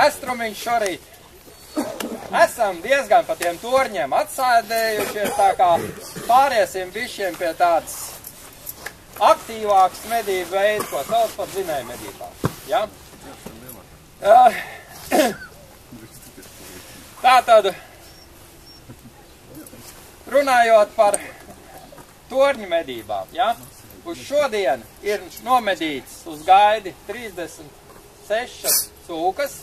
vēstrumiņš šorīt. Esam diezgan pa tiem torņiem atsēdējušies, tā kā pāriesim bišķiem pie tādas aktīvākas medību veidu, ko sauc par zinēju medībām. Ja? Tātad, runājot par torņu medībām, ja? Uz šodien ir nomedīts uz gaidi 36 cūkas.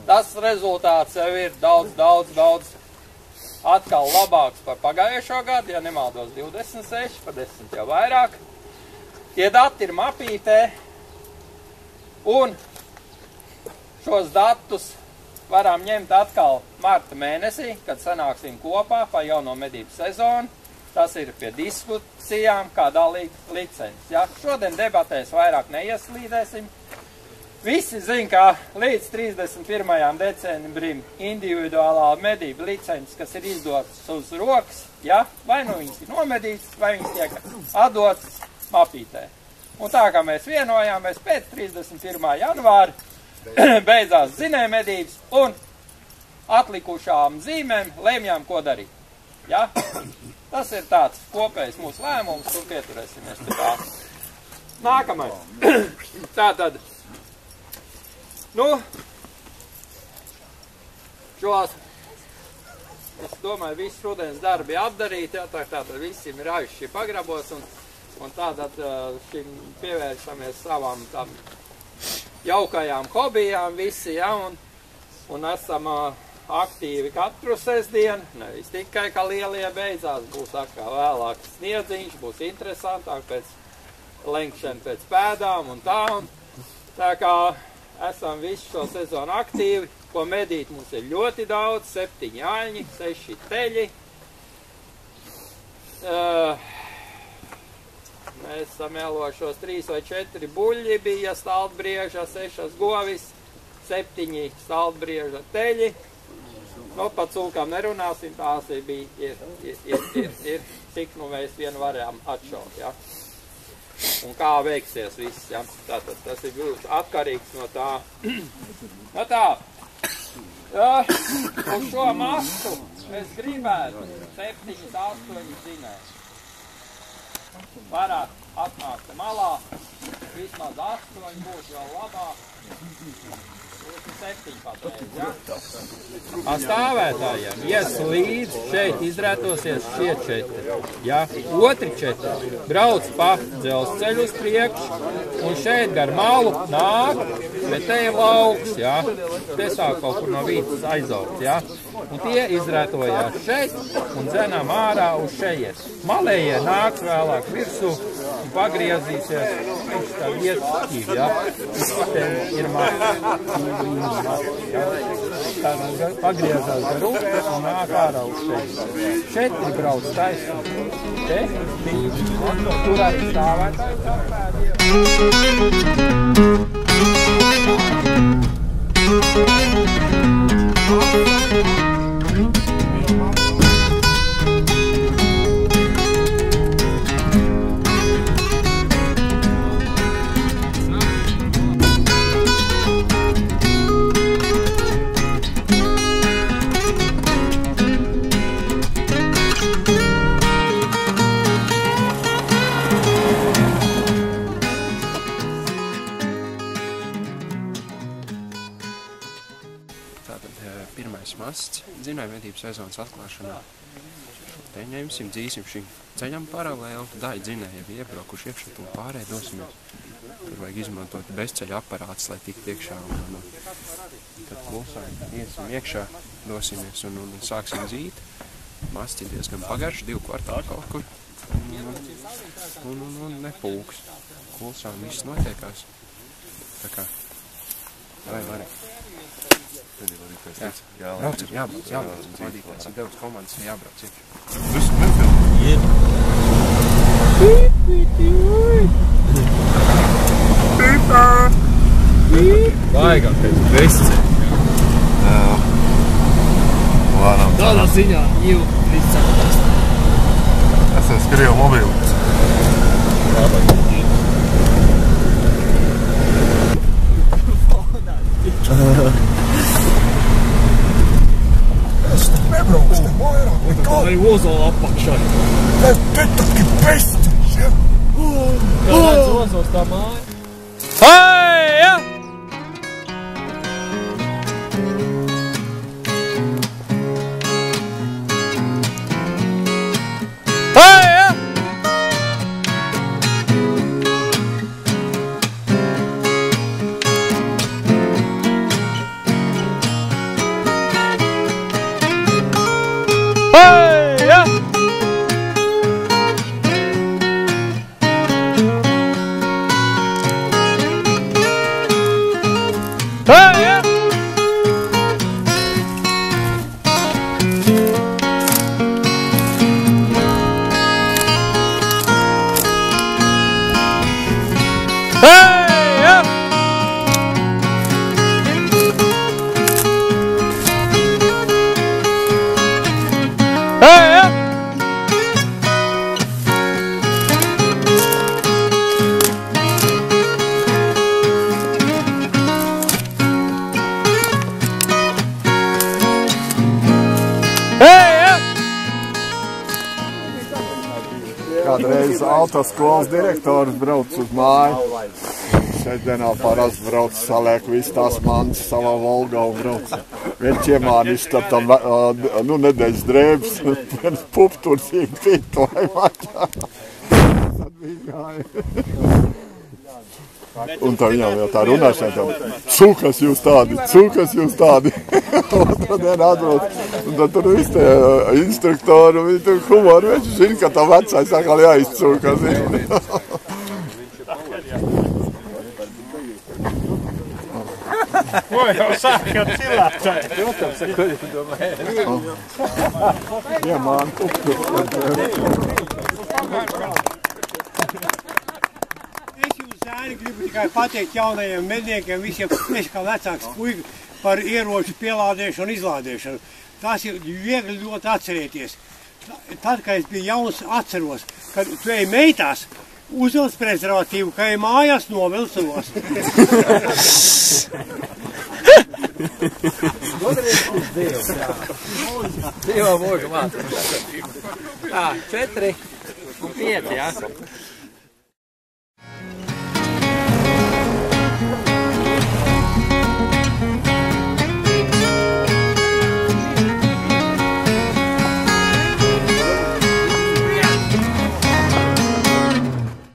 Tas rezultāts jau ir daudz atkal labāks par pagājušo gadu, ja nemaldos 26, pa 10 jau vairāk. Tie dati ir mapītē, un šos datus varam ņemt atkal marta mēnesī, kad sanāksim kopā pa jauno medību sezonu. Tas ir pie diskusijām, kā dalīt licences. Ja? Šodien debatēs vairāk neieslīdēsim. Visi zin, ka līdz 31. decembrim individuālā medība licences, kas ir izdotas uz rokas, ja? Vai nu viņas ir nomedītas, vai viņas tiek atdotas mapītē. Un tā kā mēs vienojāmies, pēc 31. janvāra beidzās zinēju medības un atlikušām zīmēm lemjām, ko darīt. Ja? Tas ir tāds kopējs mūsu lēmums, un pieturēsimies pie tā. Nākamais. Tātad, šos, es domāju, viss rudens darbi apdarīti, ja, tātad visiem ir aizši pagrabos, un tātad šim pievērsamies savām tam jaukajām hobijām visi, ja, un esam aktīvi katru sestdienu, nevis tikai, ka lielie beidzās, būs atkal vēlāk sniedziņš, būs interesantāk pēc lenkšana pēc pēdām un tā, tā kā esam visu šo sezonu aktīvi, ko medīt mums ir ļoti daudz, 7 āļņi, 6 teļi. Mēs esam ēlošos 3 vai 4 buļļi, bija staltbrieža, 6 govis, 7 staltbrieža teļi. Nu, pa cūkām nerunāsim, tās ir, cik nu mēs vienu varējām atšaut, ja. Un kā veiksies viss, ja? Tātad tas ir ļoti atkarīgs no tā. No tā, uz šo masu mēs gribētu 7-8 zinēt. Varētu atnākt malā, vismaz 8 būs jau labāk. 7 patreiz, ja? Stāvētājiem, ies līdz šeit izrētosies šie 4, ja? Otri 4 brauc pa dzelzceļu uz priekšu, un šeit gar malu nāk, bet te ir lauks, ja? Te sāk kaut kur no vītas aizaugt, ja? Un tie izrētojās šeit un dzenām ārā uz šeit. Malējie nāks vēlāk virsū un pagriezīsies, viņš tā vietas skīv, ja? Te ir tā pagriezās gar upi un nāk ārā uz šeit. 4 brauc taisni. Te, tur arī stāvētājs apēdiem. Zinājumvedības sezonas atklāšanā. Te ņemsim, dzīsim šim ceļam paralēli, daļa dzinēja jau iebraukuši iekšā, un pārēj dosimies. Tur vajag izmantot bezceļa aparātus, lai tiktu iekšā. Tad klusām iesim iekšā, dosimies un sāksim dzīt. Masts ir diezgan pagaršs, 2 kvartāli kaut kur. Un nepūks. Klusām viss notiekās. Tā kā, vai. Jābrauc. Vadītājs ir devis komandas, jābrauc iekšā. Visu nefilmu? Jā. Baigā pēc bezceļa. Jā. Lēnām. Tādā ziņā jau viss ceļās. Es skrievu mobīlu. arī ozola apakšai. Te taki pestis, ja? Jā, redz ozols tā māja. Hei, ja! Hei, ja! Hei, ja! Hei, ja! Hei, ja! Hei, ja! Kādreiz autoskolas direktors brauc uz māju. Sēdienā parasti brauc, saliek visu tās mantas savā Volgā un brauc. Vien ķiemānis tad tam, nedēļas drēbes, pupturs īpīt vai maķā. Tad viņi gāja. Un tā viņam jau tā runāšana tāda, cūkas jūs tādi. Un tad vien atbrauc, un tad tur viss tie instruktori, un viņi tur humoru, viņš zina, ka tā vecais atkal jāizcūka, zina. Ko jau sāk jau cilātai? Iemāni pupturs. Gribu tikai pateikt jaunajiem medniekiem, visiem, es kā vecāks puika, par ieroču pielādēšanu un izlādēšanu. Tas ir viegli ļoti atcerēties. Tad, kad es biju jauns, atceros, kad tu ej meitās, uzvilc prezervatīvu, ka ej mājās novilcos. Dieva mūža māca. Tā, 4 un 5, jā.